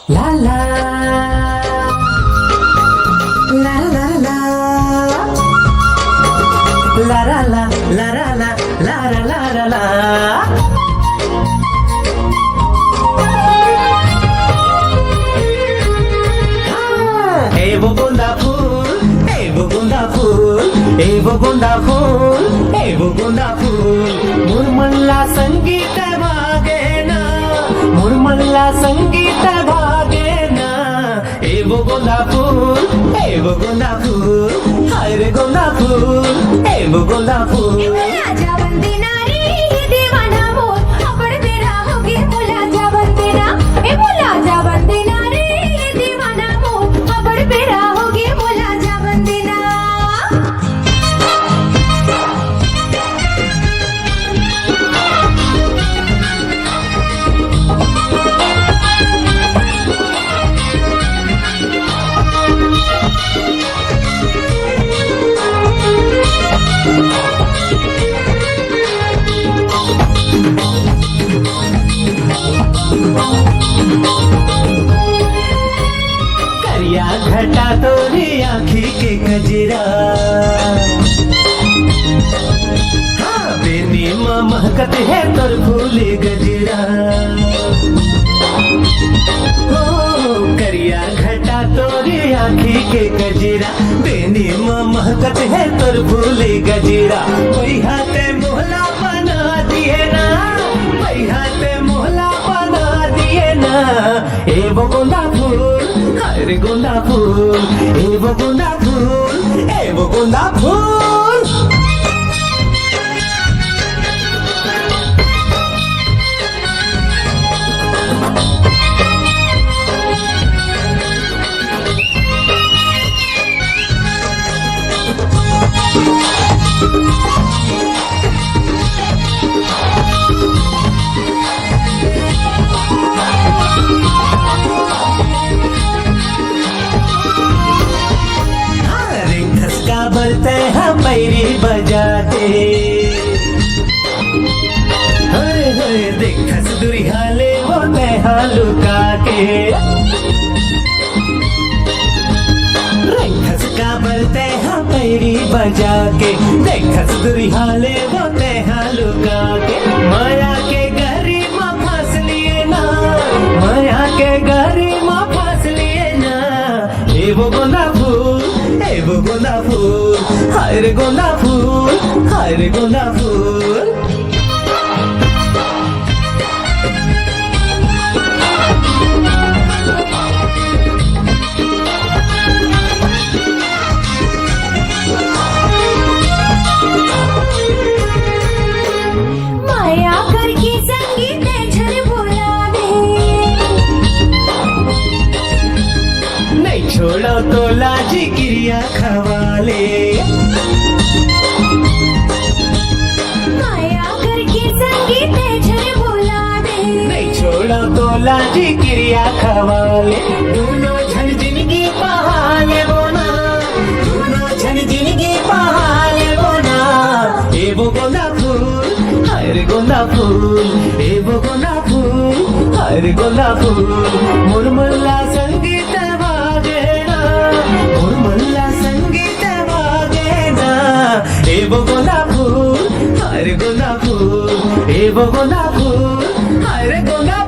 La la la la la la la la la la la la la la la. Hey वो गोंदा फूल, hey वो गोंदा फूल, hey वो गोंदा फूल, hey वो गोंदा फूल. मुरमल्ला संगीत भागेना, मुरमल्ला संगीत भागेना. Hey वो गोंदा फूल, hey वो गोंदा फूल, हाय रे गोंदा फूल, hey वो गोंदा फूल. मुलाजा बंदे नारी ये दीवाना मोर अपड़ तेरा होगे मुलाजा बंदे ना ए मुलाजा बंदे नारी ये दीवाना मोर अपड़ तेरा होगे मुलाजा बंदे ना. करिया घटा तोरी आँखी के गजरा, हाँ बेनी महकत है तोर फूले गजरा. हो करिया घटा तोरी आँखी के गजरा, बेनी महकत है तोर फूले गजरा. कोई हाथे मोहला बना दिए ना, कोई हाथे मोहला बना दिए ना. ए वो गोंदा फूल, हाय रे गोंदा फूल, ए वो गोंदा फूल, ए वो गोंदा फूल. बलते हैं पैरी बजाते, हरे हरे देखस दुरिहाले होते हैं लुका के. रेखस का बलते हैं पैरी बजा के, देखस दुरिहाले होते हैं लुका के. माया के गरी माँ फंस लिए ना, माया के गरी माँ फंस लिए ना. ए वो गोंदा फूल, ए वो गोंदा फूल, हाय रे गोंदा फूल, हाय रे गोंदा फूल. माया करके संगीत झर बोला दे, नहीं छोड़ो तो लाजी क्रिया खवाले. माया करके संगीत झर बोला दे, नहीं छोड़ो तो लाजी क्रिया खवाले. दोनों झन जिंदगी पहाले बोना, दोनों झन जिंदगी पहाले बोना. ए वो गोंदा फूल, हाय रे गोंदा फूल, ए वो गोंदा फूल, हाय रे गोंदा फूल. मुरमल्ला संगीत भागेना, मुरमल्ला संगीत भागेना. ए वो गोंदा फूल, हाय रे गोंदा फूल, ए वो गोंदा फूल, हाय रे गोंदा